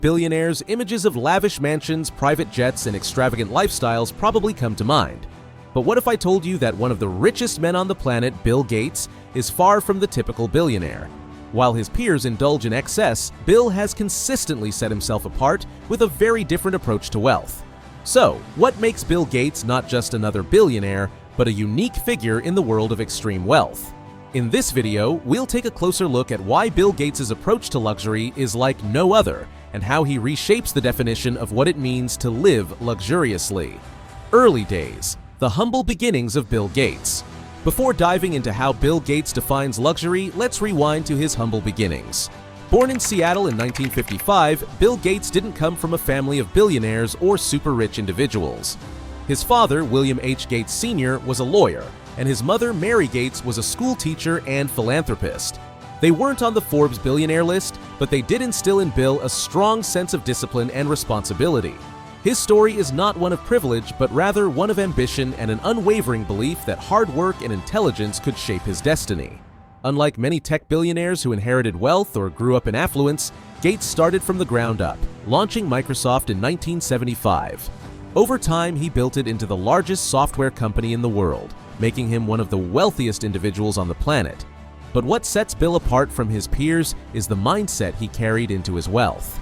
Billionaires, images of lavish mansions, private jets, and extravagant lifestyles probably come to mind. But what if I told you that one of the richest men on the planet, Bill Gates, is far from the typical billionaire? While his peers indulge in excess, Bill has consistently set himself apart with a very different approach to wealth. So, what makes Bill Gates not just another billionaire, but a unique figure in the world of extreme wealth? In this video, we'll take a closer look at why Bill Gates' approach to luxury is like no other, and how he reshapes the definition of what it means to live luxuriously. Early days, the humble beginnings of Bill Gates. Before diving into how Bill Gates defines luxury, let's rewind to his humble beginnings. Born in Seattle in 1955, Bill Gates didn't come from a family of billionaires or super-rich individuals. His father, William H. Gates Sr., was a lawyer, and his mother, Mary Gates, was a school teacher and philanthropist. They weren't on the Forbes billionaire list, but they did instill in Bill a strong sense of discipline and responsibility. His story is not one of privilege, but rather one of ambition and an unwavering belief that hard work and intelligence could shape his destiny. Unlike many tech billionaires who inherited wealth or grew up in affluence, Gates started from the ground up, launching Microsoft in 1975. Over time, he built it into the largest software company in the world, making him one of the wealthiest individuals on the planet. But what sets Bill apart from his peers is the mindset he carried into his wealth.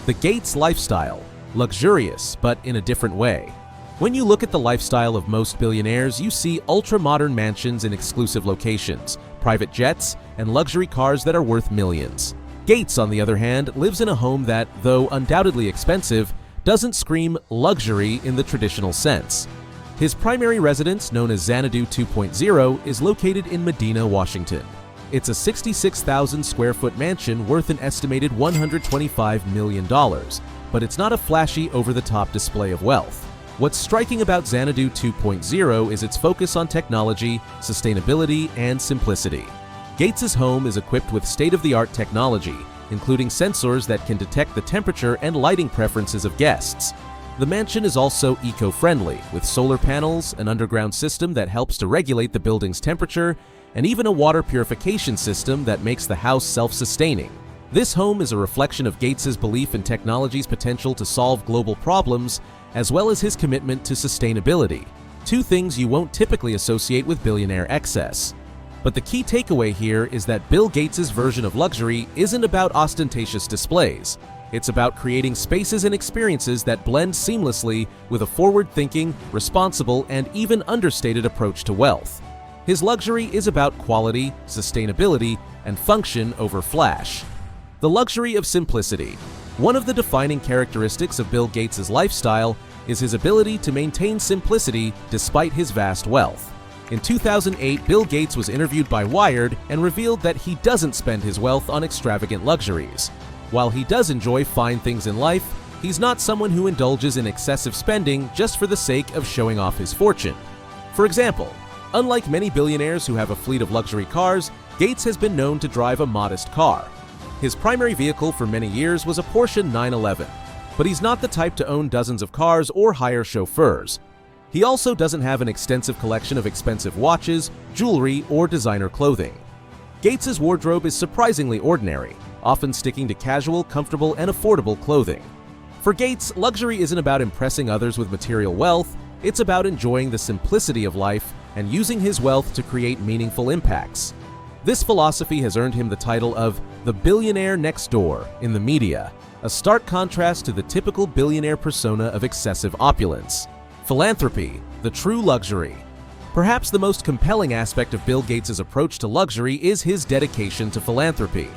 The Gates lifestyle, luxurious but in a different way. When you look at the lifestyle of most billionaires, you see ultra-modern mansions in exclusive locations, private jets, and luxury cars that are worth millions. Gates, on the other hand, lives in a home that, though undoubtedly expensive, doesn't scream luxury in the traditional sense. His primary residence, known as Xanadu 2.0, is located in Medina, Washington. It's a 66,000 square foot mansion worth an estimated $125 million, but it's not a flashy, over-the-top display of wealth. What's striking about Xanadu 2.0 is its focus on technology, sustainability, and simplicity. Gates' home is equipped with state-of-the-art technology, including sensors that can detect the temperature and lighting preferences of guests. The mansion is also eco-friendly, with solar panels, an underground system that helps to regulate the building's temperature, and even a water purification system that makes the house self-sustaining. This home is a reflection of Gates' belief in technology's potential to solve global problems, as well as his commitment to sustainability, two things you won't typically associate with billionaire excess. But the key takeaway here is that Bill Gates' version of luxury isn't about ostentatious displays. It's about creating spaces and experiences that blend seamlessly with a forward-thinking, responsible, and even understated approach to wealth. His luxury is about quality, sustainability, and function over flash. The luxury of simplicity. One of the defining characteristics of Bill Gates' lifestyle is his ability to maintain simplicity despite his vast wealth. In 2008, Bill Gates was interviewed by Wired and revealed that he doesn't spend his wealth on extravagant luxuries. While he does enjoy fine things in life, he's not someone who indulges in excessive spending just for the sake of showing off his fortune. For example, unlike many billionaires who have a fleet of luxury cars, Gates has been known to drive a modest car. His primary vehicle for many years was a Porsche 911, but he's not the type to own dozens of cars or hire chauffeurs. He also doesn't have an extensive collection of expensive watches, jewelry, or designer clothing. Gates' wardrobe is surprisingly ordinary, often sticking to casual, comfortable, and affordable clothing. For Gates, luxury isn't about impressing others with material wealth, it's about enjoying the simplicity of life and using his wealth to create meaningful impacts. This philosophy has earned him the title of the billionaire next door in the media, a stark contrast to the typical billionaire persona of excessive opulence. Philanthropy, the true luxury. Perhaps the most compelling aspect of Bill Gates' approach to luxury is his dedication to philanthropy.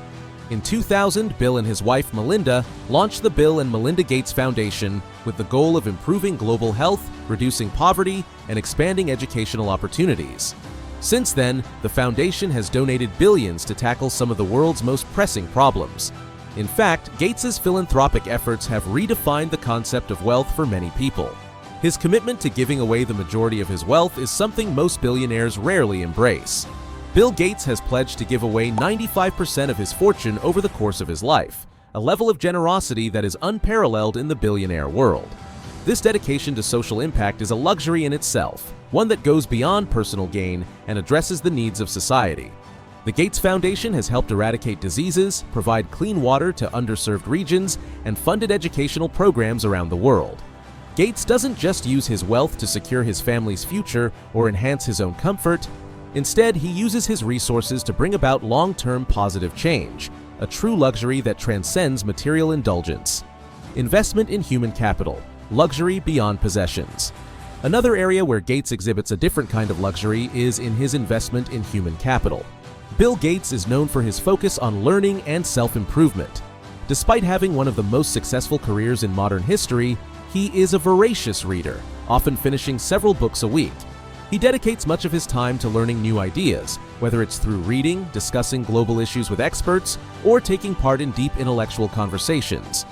In 2000, Bill and his wife Melinda launched the Bill and Melinda Gates Foundation with the goal of improving global health, reducing poverty, and expanding educational opportunities. Since then, the foundation has donated billions to tackle some of the world's most pressing problems. In fact, Gates' philanthropic efforts have redefined the concept of wealth for many people. His commitment to giving away the majority of his wealth is something most billionaires rarely embrace. Bill Gates has pledged to give away 95% of his fortune over the course of his life, a level of generosity that is unparalleled in the billionaire world. This dedication to social impact is a luxury in itself, one that goes beyond personal gain and addresses the needs of society. The Gates Foundation has helped eradicate diseases, provide clean water to underserved regions, and funded educational programs around the world. Gates doesn't just use his wealth to secure his family's future or enhance his own comfort. Instead, he uses his resources to bring about long-term positive change, a true luxury that transcends material indulgence. Investment in human capital, luxury beyond possessions. Another area where Gates exhibits a different kind of luxury is in his investment in human capital. Bill Gates is known for his focus on learning and self-improvement. Despite having one of the most successful careers in modern history, he is a voracious reader, often finishing several books a week. He dedicates much of his time to learning new ideas, whether it's through reading, discussing global issues with experts, or taking part in deep intellectual conversations.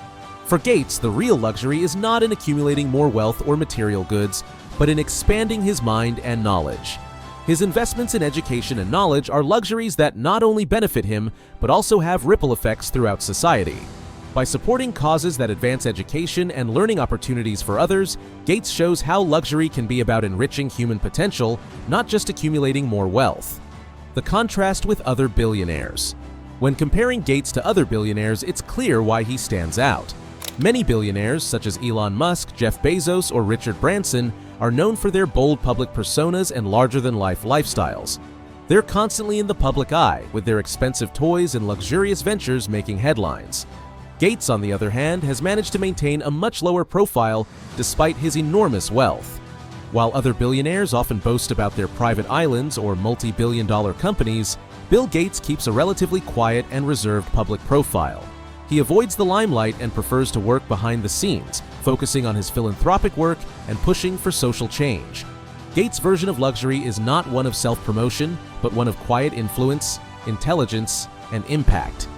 For Gates, the real luxury is not in accumulating more wealth or material goods, but in expanding his mind and knowledge. His investments in education and knowledge are luxuries that not only benefit him, but also have ripple effects throughout society. By supporting causes that advance education and learning opportunities for others, Gates shows how luxury can be about enriching human potential, not just accumulating more wealth. The contrast with other billionaires. When comparing Gates to other billionaires, it's clear why he stands out. Many billionaires, such as Elon Musk, Jeff Bezos, or Richard Branson, are known for their bold public personas and larger-than-life lifestyles. They're constantly in the public eye, with their expensive toys and luxurious ventures making headlines. Gates, on the other hand, has managed to maintain a much lower profile despite his enormous wealth. While other billionaires often boast about their private islands or multi-billion-dollar companies, Bill Gates keeps a relatively quiet and reserved public profile. He avoids the limelight and prefers to work behind the scenes, focusing on his philanthropic work and pushing for social change. Gates' version of luxury is not one of self-promotion, but one of quiet influence, intelligence, and impact.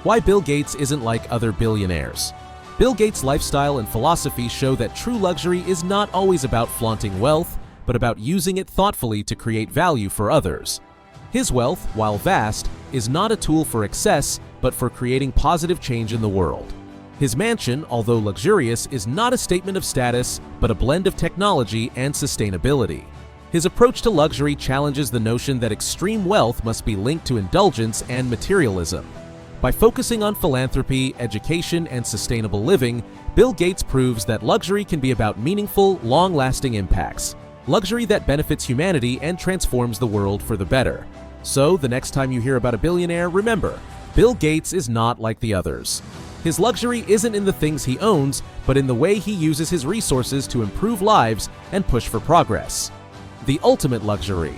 Why Bill Gates isn't like other billionaires. Bill Gates' lifestyle and philosophy show that true luxury is not always about flaunting wealth, but about using it thoughtfully to create value for others. His wealth, while vast, is not a tool for excess, but for creating positive change in the world. His mansion, although luxurious, is not a statement of status, but a blend of technology and sustainability. His approach to luxury challenges the notion that extreme wealth must be linked to indulgence and materialism. By focusing on philanthropy, education, and sustainable living, Bill Gates proves that luxury can be about meaningful, long-lasting impacts. Luxury that benefits humanity and transforms the world for the better. So, the next time you hear about a billionaire, remember, Bill Gates is not like the others. His luxury isn't in the things he owns, but in the way he uses his resources to improve lives and push for progress. The ultimate luxury.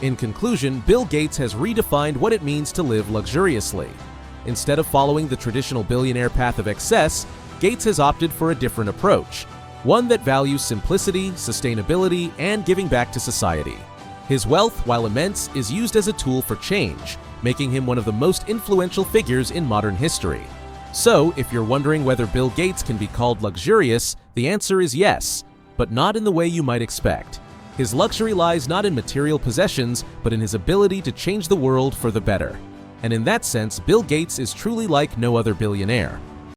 In conclusion, Bill Gates has redefined what it means to live luxuriously. Instead of following the traditional billionaire path of excess, Gates has opted for a different approach, one that values simplicity, sustainability, and giving back to society. His wealth, while immense, is used as a tool for change, making him one of the most influential figures in modern history. So, if you're wondering whether Bill Gates can be called luxurious, the answer is yes, but not in the way you might expect. His luxury lies not in material possessions, but in his ability to change the world for the better. And in that sense, Bill Gates is truly like no other billionaire.